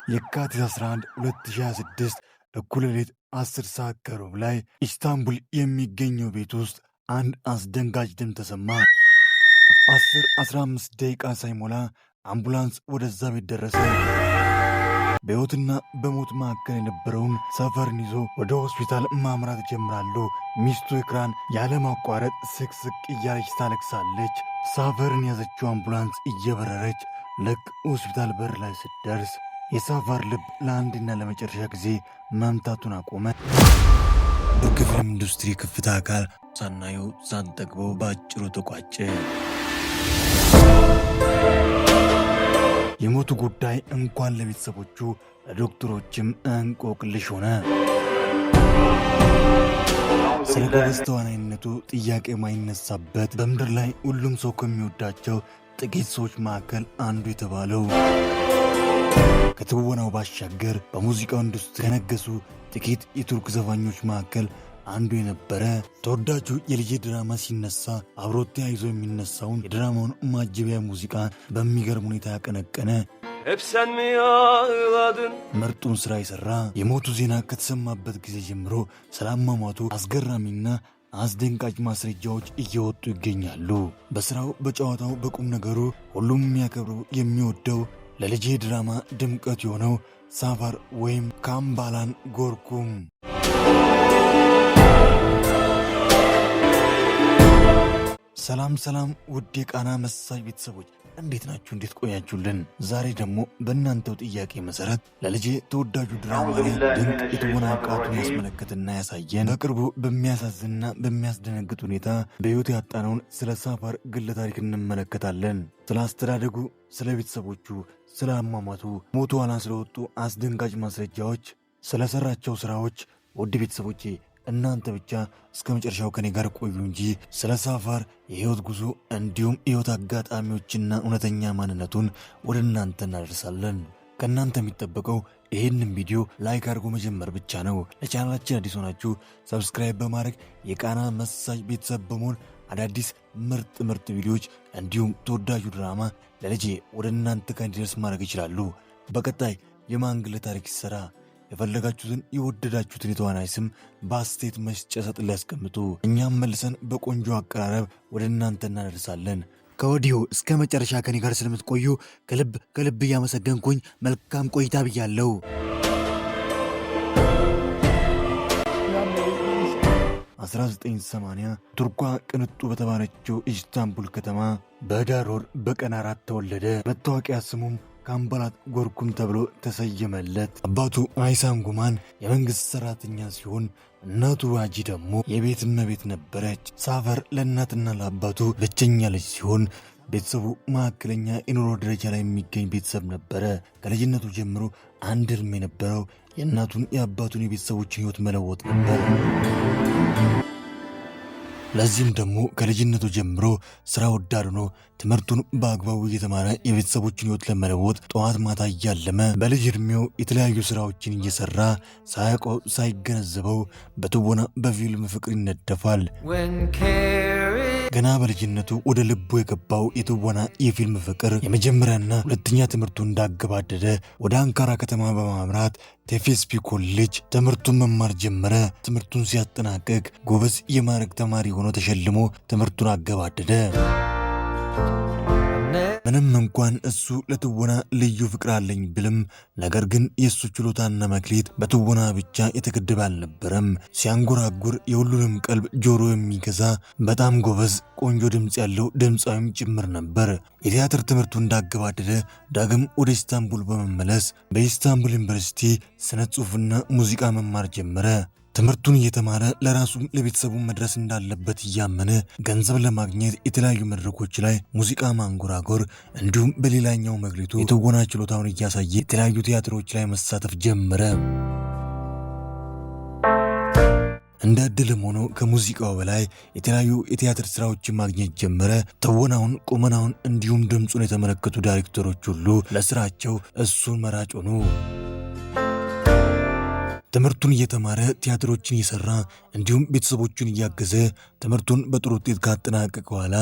የካቲት 11 2026 እኩለ ሌሊት 10 ሰዓት ከሩብ ላይ ኢስታንቡል የሚገኘው ቤት ውስጥ አንድ አስደንጋጭ ድምፅ ተሰማ። 15 ደቂቃ ሳይሞላ አምቡላንስ ወደዛ ቤት ደረሰ። በሕይወትና በሞት መካከል የነበረውን ሰፈርን ይዞ ወደ ሆስፒታል ማምራት ጀምራሉ። ሚስቱ ኢክራን ያለማቋረጥ ስቅስቅ እያለች ታለቅሳለች። ሳፈርን ያዘችው አምቡላንስ እየበረረች ልክ ሆስፒታል በር ላይ ስትደርስ የሳፋር ልብ ለአንድና ለመጨረሻ ጊዜ መምታቱን አቆመ። በፊልም ኢንዱስትሪ ከፍታ አካል ሳናየው ሳንጠግበው በአጭሩ ተቋጨ። የሞቱ ጉዳይ እንኳን ለቤተሰቦቹ ለዶክተሮችም እንቆቅልሽ ሆነ። ስለ ጎበዝ ተዋናይነቱ ጥያቄ ማይነሳበት በምድር ላይ ሁሉም ሰው ከሚወዳቸው ጥቂት ሰዎች መካከል አንዱ የተባለው ከትወናው ባሻገር በሙዚቃው ኢንዱስትሪ ከነገሱ ጥቂት የቱርክ ዘፋኞች መካከል አንዱ የነበረ ተወዳጁ የልጄ ድራማ ሲነሳ አብሮ ተያይዞ የሚነሳውን የድራማውን ማጀቢያ ሙዚቃ በሚገርም ሁኔታ ያቀነቀነ ምርጡን ስራ የሰራ የሞቱ ዜና ከተሰማበት ጊዜ ጀምሮ ስለ አሟሟቱ አስገራሚና አስደንጋጭ ማስረጃዎች እየወጡ ይገኛሉ። በስራው፣ በጨዋታው፣ በቁም ነገሩ ሁሉም የሚያከብረው የሚወደው ለልጄ ድራማ ድምቀት የሆነው ሳፋር ወይም ካምባላን ጎርኩም ሰላም ውድ የቃና መሳይ ቤተሰቦች እንዴት ናችሁ? እንዴት ቆያችሁልን? ዛሬ ደግሞ በእናንተው ጥያቄ መሰረት ለልጄ ተወዳጁ ድራማ ላይ ድንቅ የትወና ብቃቱን ያስመለከትና ያሳየን በቅርቡ በሚያሳዝንና በሚያስደነግጥ ሁኔታ በሕይወት ያጣነውን ስለ ሳፋር ግለ ታሪክ እንመለከታለን። ስለ አስተዳደጉ፣ ስለ ቤተሰቦቹ፣ ስለ አሟሟቱ፣ ሞቱ ኋላ ስለወጡ አስደንጋጭ ማስረጃዎች፣ ስለሰራቸው ስራዎች ውድ ቤተሰቦቼ እናንተ ብቻ እስከ መጨረሻው ከኔ ጋር ቆዩ እንጂ ስለ ሳፋር የህይወት ጉዞ እንዲሁም የህይወት አጋጣሚዎችና እውነተኛ ማንነቱን ወደ እናንተ እናደርሳለን። ከእናንተ የሚጠበቀው ይህንን ቪዲዮ ላይክ አድርጎ መጀመር ብቻ ነው። ለቻናላችን አዲስ ሆናችሁ ሰብስክራይብ በማድረግ የቃና መሳይ ቤተሰብ በመሆን አዳዲስ ምርጥ ቪዲዮዎች እንዲሁም ተወዳጁ ድራማ ለልጄ ወደ እናንተ ጋር እንዲደርስ ማድረግ ይችላሉ። በቀጣይ የማን ግለ ታሪክ ይሰራ የፈለጋችሁትን የወደዳችሁትን የተዋናይ ስም በአስተያየት መስጫ ሳጥን ላይ ያስቀምጡ። እኛም መልሰን በቆንጆ አቀራረብ ወደ እናንተ እናደርሳለን። ከወዲሁ እስከ መጨረሻ ከኔ ጋር ስለምትቆዩ ከልብ እያመሰገንኩኝ መልካም ቆይታ ብያለሁ። 1980 ቱርኳ ቅንጡ በተባለችው ኢስታንቡል ከተማ በህዳር ወር በቀን 4 ተወለደ። መታወቂያ ስሙም ካምባላት ጎርኩም ተብሎ ተሰየመለት። አባቱ አይሳን ጉማን የመንግሥት ሠራተኛ ሲሆን እናቱ ዋጂ ደግሞ የቤት እመቤት ነበረች። ሳፈር ለእናትና ለአባቱ ብቸኛ ልጅ ሲሆን ቤተሰቡ መካከለኛ የኑሮ ደረጃ ላይ የሚገኝ ቤተሰብ ነበረ። ከልጅነቱ ጀምሮ አንድ ሕልም የነበረው የእናቱን የአባቱን የቤተሰቦችን ሕይወት መለወጥ ነበር። ለዚህም ደግሞ ከልጅነቱ ጀምሮ ስራ ወዳድ ሆኖ ትምህርቱን በአግባቡ እየተማረ የቤተሰቦችን ሕይወት ለመለወጥ ጠዋት ማታ እያለመ በልጅ ዕድሜው የተለያዩ ስራዎችን እየሰራ ሳያውቀው ሳይገነዘበው በትወና በፊልም ፍቅር ይነደፋል። ገና በልጅነቱ ወደ ልቡ የገባው የትወና የፊልም ፍቅር የመጀመሪያና ሁለተኛ ትምህርቱ እንዳገባደደ ወደ አንካራ ከተማ በማምራት ቴፌስፒ ኮሌጅ ትምህርቱን መማር ጀመረ። ትምህርቱን ሲያጠናቅቅ ጎበዝ የማዕረግ ተማሪ ሆኖ ተሸልሞ ትምህርቱን አገባደደ። ምንም እንኳን እሱ ለትወና ልዩ ፍቅር አለኝ ብልም ነገር ግን የእሱ ችሎታና መክሊት በትወና ብቻ የተገደበ አልነበረም። ሲያንጎራጉር የሁሉንም ቀልብ ጆሮ የሚገዛ በጣም ጎበዝ ቆንጆ ድምፅ ያለው ድምፃዊም ጭምር ነበር። የቲያትር ትምህርቱ እንዳገባደደ ዳግም ወደ ኢስታንቡል በመመለስ በኢስታንቡል ዩኒቨርሲቲ ስነ ጽሑፍና ሙዚቃ መማር ጀመረ። ትምህርቱን እየተማረ ለራሱም ለቤተሰቡ መድረስ እንዳለበት እያመነ ገንዘብ ለማግኘት የተለያዩ መድረኮች ላይ ሙዚቃ ማንጎራጎር እንዲሁም በሌላኛው መክሊቱ የትወና ችሎታውን እያሳየ የተለያዩ ቲያትሮች ላይ መሳተፍ ጀመረ። እንደ ዕድልም ሆኖ ከሙዚቃው በላይ የተለያዩ የቲያትር ስራዎችን ማግኘት ጀመረ። ትወናውን፣ ቁመናውን እንዲሁም ድምፁን የተመለከቱ ዳይሬክተሮች ሁሉ ለስራቸው እሱን መራጭ ሆኑ። ትምህርቱን እየተማረ ቲያትሮችን እየሰራ እንዲሁም ቤተሰቦቹን እያገዘ ትምህርቱን በጥሩ ውጤት ካጠናቀቀ በኋላ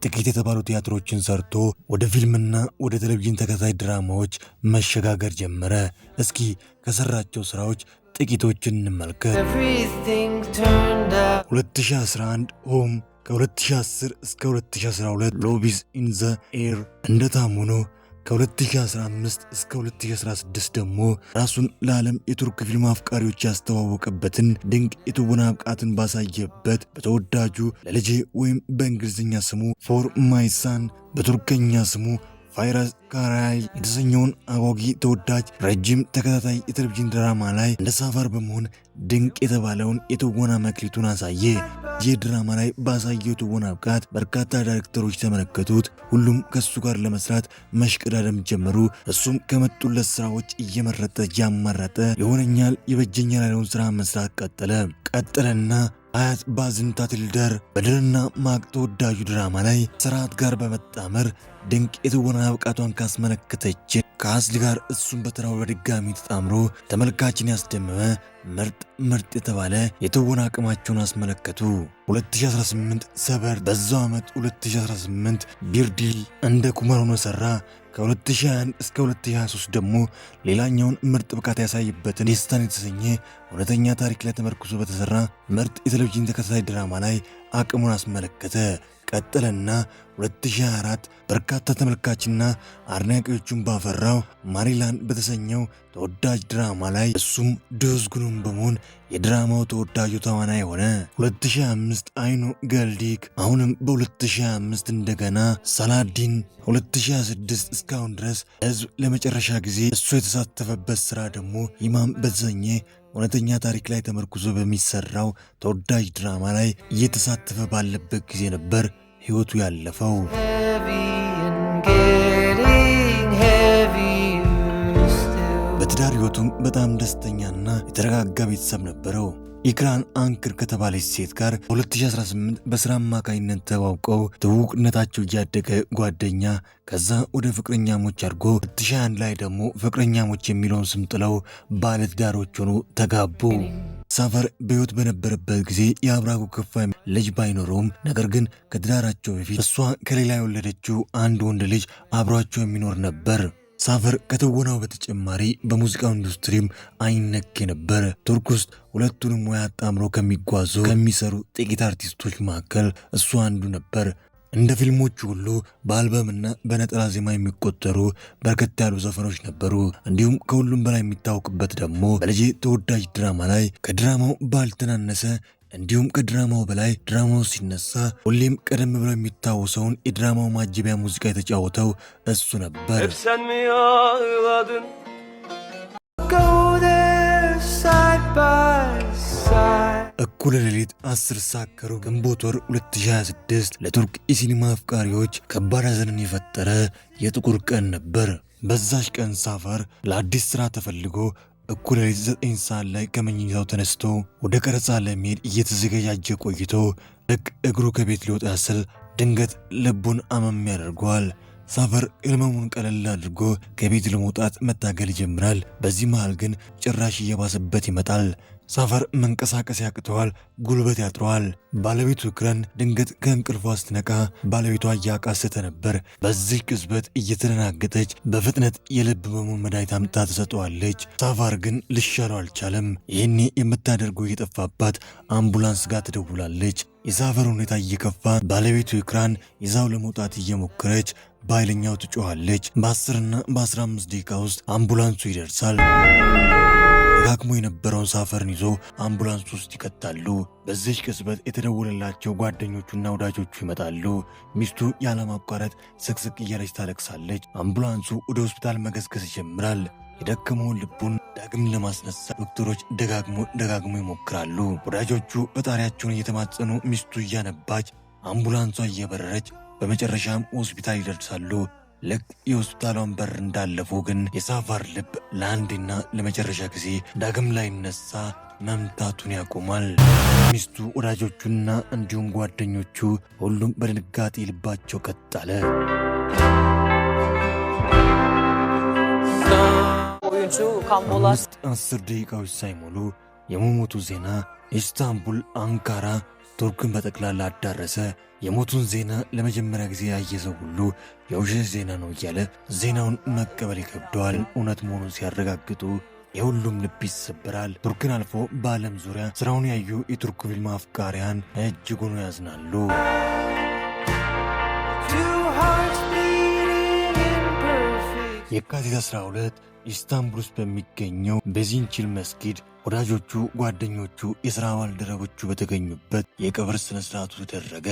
ጥቂት የተባሉ ቲያትሮችን ሰርቶ ወደ ፊልምና ወደ ቴሌቪዥን ተከታታይ ድራማዎች መሸጋገር ጀመረ። እስኪ ከሰራቸው ስራዎች ጥቂቶችን እንመልከት። 2011 ሆም፣ ከ2010 እስከ 2012 ሎቪዝ ኢን ዘ ኤር እንደ ታሙኖ፣ ከ2015 እስከ 2016 ደግሞ ራሱን ለዓለም የቱርክ ፊልም አፍቃሪዎች ያስተዋወቀበትን ድንቅ የትወና ብቃትን ባሳየበት በተወዳጁ ለልጄ ወይም በእንግሊዝኛ ስሙ ፎር ማይ ሳን በቱርከኛ ስሙ ፋይረስ ካራይ የተሰኘውን አጓጊ ተወዳጅ ረጅም ተከታታይ የቴሌቪዥን ድራማ ላይ እንደ ሳፋር በመሆን ድንቅ የተባለውን የትወና መክሊቱን አሳየ። ይህ ድራማ ላይ ባሳየው የትወና ብቃት በርካታ ዳይሬክተሮች ተመለከቱት። ሁሉም ከሱ ጋር ለመስራት መሽቀዳደም ጀመሩ። እሱም ከመጡለት ስራዎች እየመረጠ እያማረጠ ይሆነኛል ይበጀኛል ያለውን ስራ መስራት ቀጠለና አያት ባዝንታ ትልደር በድርና ማቅ ተወዳጁ ድራማ ላይ ስርዓት ጋር በመጣመር ድንቅ የትወና ብቃቷን ካስመለከተች ከአስሊ ጋር እሱን በተራው በድጋሚ ተጣምሮ ተመልካችን ያስደመመ ምርጥ የተባለ የትወና አቅማቸውን አስመለከቱ። 2018 ሰበር፣ በዛው ዓመት 2018 ቢርዲል እንደ ኩመር ሆኖ ሰራ። ከ2021 እስከ 2023 ደግሞ ሌላኛውን ምርጥ ብቃት ያሳይበትን ደስታን የተሰኘ እውነተኛ ታሪክ ላይ ተመርኩዞ በተሰራ ምርጥ የቴሌቪዥን ተከታታይ ድራማ ላይ አቅሙን አስመለከተ። ቀጠለና 2024 በርካታ ተመልካችና አድናቂዎቹን ባፈራው ማሪላንድ በተሰኘው ተወዳጅ ድራማ ላይ እሱም ድዝጉኑን በመሆን የድራማው ተወዳጁ ተዋናይ ሆነ። 2025 አይኑ ገልዲክ፣ አሁንም በ2025 እንደገና ሳላዲን፣ 2026 እስካሁን ድረስ ህዝብ ለመጨረሻ ጊዜ እሱ የተሳተፈበት ስራ ደግሞ ኢማም በተሰኘ እውነተኛ ታሪክ ላይ ተመርኩዞ በሚሰራው ተወዳጅ ድራማ ላይ እየተሳተፈ ባለበት ጊዜ ነበር ህይወቱ ያለፈው። በትዳር ህይወቱም በጣም ደስተኛና የተረጋጋ ቤተሰብ ነበረው። ኢክራን አንክር ከተባለች ሴት ጋር 2018 በስራ አማካኝነት ተዋውቀው ትውውቅነታቸው እያደገ ጓደኛ ከዛ ወደ ፍቅረኛሞች አድርጎ 2021 ላይ ደግሞ ፍቅረኛሞች የሚለውን ስም ጥለው ባለትዳሮች ሆኑ ተጋቡ። ሳፈር በህይወት በነበረበት ጊዜ የአብራኩ ክፋይ ልጅ ባይኖረውም ነገር ግን ከትዳራቸው በፊት እሷ ከሌላ የወለደችው አንድ ወንድ ልጅ አብሯቸው የሚኖር ነበር። ሳፈር ከትወናው በተጨማሪ በሙዚቃው ኢንዱስትሪም አይነኬ ነበር። ቱርክ ውስጥ ሁለቱንም ሙያ አጣምሮ ከሚሰሩ ጥቂት አርቲስቶች መካከል እሱ አንዱ ነበር። እንደ ፊልሞቹ ሁሉ በአልበምና በነጠላ ዜማ የሚቆጠሩ በርከት ያሉ ዘፈኖች ነበሩ። እንዲሁም ከሁሉም በላይ የሚታወቅበት ደግሞ በልጄ ተወዳጅ ድራማ ላይ ከድራማው ባልተናነሰ እንዲሁም ከድራማው በላይ ድራማው ሲነሳ ሁሌም ቀደም ብሎ የሚታወሰውን የድራማው ማጀቢያ ሙዚቃ የተጫወተው እሱ ነበር። እኩለ ሌሊት 10 ሰዓት ከሩብ ግንቦት ወር 2026 ለቱርክ የሲኒማ አፍቃሪዎች ከባድ ሐዘንን የፈጠረ የጥቁር ቀን ነበር። በዛሽ ቀን ሳፋር ለአዲስ ሥራ ተፈልጎ እኩለ ሌሊት 9 ሰዓት ላይ ከመኝታው ተነስቶ ወደ ቀረጻ ለመሄድ እየተዘገጃጀ ቆይቶ ልክ እግሩ ከቤት ሊወጣ ስል ድንገት ልቡን አመም ያደርገዋል። ሳፈር ህመሙን ቀለል አድርጎ ከቤት ለመውጣት መታገል ይጀምራል። በዚህ መሃል ግን ጭራሽ እየባሰበት ይመጣል። ሳፈር መንቀሳቀስ ያቅተዋል፣ ጉልበት ያጥረዋል። ባለቤቱ ኢክራን ድንገት ከእንቅልፏ ስትነቃ ባለቤቷ እያቃሰተ ነበር። በዚህ ቅጽበት እየተደናገጠች በፍጥነት የልብ ህመሙን መድኃኒት አምጥታ ትሰጠዋለች። ሳፋር ግን ልሻለው አልቻለም። ይህኔ የምታደርገው እየጠፋባት አምቡላንስ ጋር ትደውላለች። የሳፈር ሁኔታ እየከፋ ባለቤቱ ኢክራን ይዛው ለመውጣት እየሞከረች በኃይለኛው ትጮኻለች። በ10 እና በ15 ደቂቃ ውስጥ አምቡላንሱ ይደርሳል። ደጋግሞ የነበረውን ሳፈርን ይዞ አምቡላንስ ውስጥ ይከታሉ። በዚች ቅጽበት የተደወለላቸው ጓደኞቹና ወዳጆቹ ይመጣሉ። ሚስቱ ያለማቋረጥ ስቅስቅ እያለች ታለቅሳለች። አምቡላንሱ ወደ ሆስፒታል መገስገስ ይጀምራል። የደከመውን ልቡን ዳግም ለማስነሳት ዶክተሮች ደጋግሞ ይሞክራሉ። ወዳጆቹ ፈጣሪያቸውን እየተማጸኑ ሚስቱ እያነባች አምቡላንሷ እየበረረች በመጨረሻም ሆስፒታል ይደርሳሉ። ልክ የሆስፒታሏን በር እንዳለፉ ግን የሳፋር ልብ ለአንዴና ለመጨረሻ ጊዜ ዳግም ላይነሳ መምታቱን ያቆማል። ሚስቱ፣ ወዳጆቹና እንዲሁም ጓደኞቹ ሁሉም በድንጋጤ ልባቸው ቀጥ አለ። አምስት 10 ደቂቃዎች ሳይሞሉ የመሞቱ ዜና ኢስታንቡል፣ አንካራ፣ ቱርክን በጠቅላላ አዳረሰ። የሞቱን ዜና ለመጀመሪያ ጊዜ ያየ ሰው ሁሉ የውሸት ዜና ነው እያለ ዜናውን መቀበል ይከብደዋል። እውነት መሆኑን ሲያረጋግጡ የሁሉም ልብ ይሰበራል። ቱርክን አልፎ በዓለም ዙሪያ ስራውን ያዩ የቱርክ ፊልም አፍቃሪያን እጅጉን ያዝናሉ። የካቲት 12 ኢስታንቡል ውስጥ በሚገኘው ቤዚንቺል መስጊድ ወዳጆቹ፣ ጓደኞቹ፣ የሥራ ባልደረቦቹ በተገኙበት የቀብር ሥነ ሥርዓቱ ተደረገ።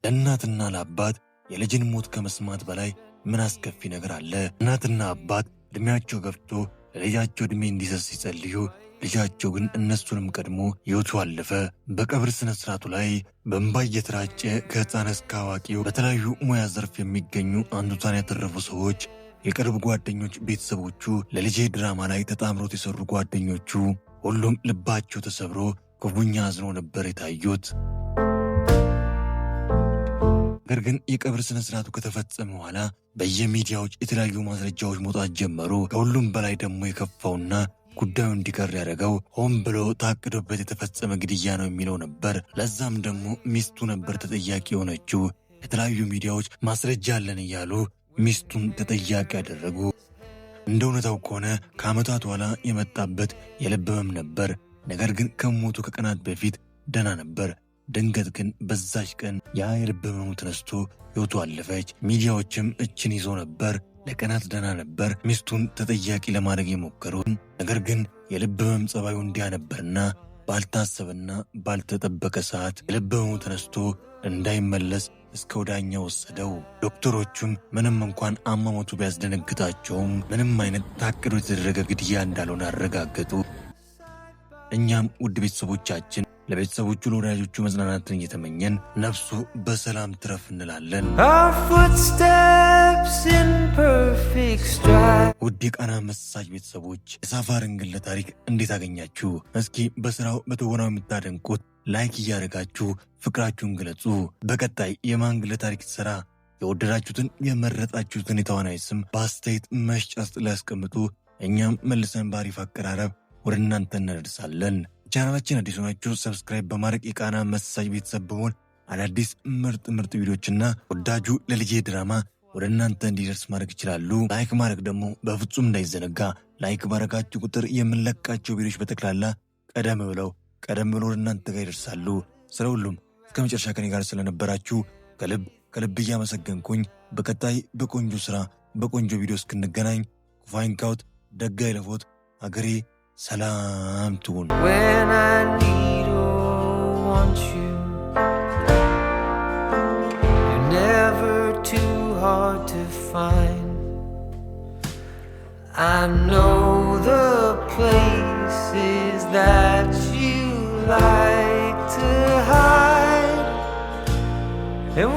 ለእናትና ለአባት የልጅን ሞት ከመስማት በላይ ምን አስከፊ ነገር አለ? እናትና አባት ዕድሜያቸው ገብቶ ለልጃቸው ዕድሜ እንዲሰስ ሲጸልዩ፣ ልጃቸው ግን እነሱንም ቀድሞ ሕይወቱ አለፈ። በቀብር ሥነ ሥርዓቱ ላይ በእንባ እየተራጨ ከሕፃን እስከ አዋቂው በተለያዩ ሙያ ዘርፍ የሚገኙ አንቱታን ያተረፉ ሰዎች፣ የቅርብ ጓደኞች፣ ቤተሰቦቹ፣ ለልጄ ድራማ ላይ ተጣምሮት የሠሩ ጓደኞቹ፣ ሁሉም ልባቸው ተሰብሮ ክፉኛ አዝኖ ነበር የታዩት። ነገር ግን የቀብር ሥነ ሥርዓቱ ከተፈጸመ በኋላ በየሚዲያዎች የተለያዩ ማስረጃዎች መውጣት ጀመሩ። ከሁሉም በላይ ደግሞ የከፋውና ጉዳዩ እንዲቀር ያደረገው ሆን ብሎ ታቅዶበት የተፈጸመ ግድያ ነው የሚለው ነበር። ለዛም ደግሞ ሚስቱ ነበር ተጠያቂ የሆነችው። የተለያዩ ሚዲያዎች ማስረጃ አለን እያሉ ሚስቱን ተጠያቂ ያደረጉ። እንደ እውነታው ከሆነ ከዓመታት በኋላ የመጣበት የልብ ህመም ነበር። ነገር ግን ከሞቱ ከቀናት በፊት ደህና ነበር። ድንገት ግን በዛች ቀን ያ የልብ ህመሙ ተነስቶ ሕይወቱ አለፈች። ሚዲያዎችም እችን ይዞ ነበር። ለቀናት ደህና ነበር ሚስቱን ተጠያቂ ለማድረግ የሞከሩት። ነገር ግን የልብ ህመም ጸባዩ እንዲያ ነበርና ባልታሰበና ባልተጠበቀ ሰዓት የልብ ህመሙ ተነስቶ እንዳይመለስ እስከ ወዳኛው ወሰደው። ዶክተሮቹም ምንም እንኳን አሟሟቱ ቢያስደነግጣቸውም ምንም አይነት ታቅዶ የተደረገ ግድያ እንዳልሆነ አረጋገጡ። እኛም ውድ ቤተሰቦቻችን ለቤተሰቦቹ ለወዳጆቹ መጽናናትን እየተመኘን ነፍሱ በሰላም ትረፍ እንላለን። ውድ የቃና መሳጅ ቤተሰቦች የሳፋርን ግለ ታሪክ እንዴት አገኛችሁ? እስኪ በስራው በትወናው የምታደንቁት ላይክ እያደረጋችሁ ፍቅራችሁን ግለጹ። በቀጣይ የማን ግለ ታሪክ ትሰራ የወደዳችሁትን የመረጣችሁትን የተዋናይ ስም በአስተያየት መስጫ ውስጥ ላይ ያስቀምጡ። እኛም መልሰን ባሪፍ አቀራረብ ወደ እናንተ እናደርሳለን። ቻናላችን አዲስ ሆናችሁ ሰብስክራይብ በማድረግ የቃና መሳጅ ቤተሰብ በመሆን አዳዲስ ምርጥ ቪዲዮችና ወዳጁ ለልጄ ድራማ ወደ እናንተ እንዲደርስ ማድረግ ይችላሉ። ላይክ ማድረግ ደግሞ በፍጹም እንዳይዘነጋ። ላይክ ባረጋችሁ ቁጥር የምንለቃቸው ቪዲዮች በጠቅላላ ቀደም ብለው ወደ እናንተ ጋር ይደርሳሉ። ስለ ሁሉም እስከ መጨረሻ ከኔ ጋር ስለነበራችሁ ከልብ እያመሰገንኩኝ በቀጣይ በቆንጆ ስራ በቆንጆ ቪዲዮ እስክንገናኝ ኩፋይንካውት ደጋ ይለፎት አገሬ ሰላም ትሁን። When I need or want you, you're never too hard to find. I know the places that you like to hide, and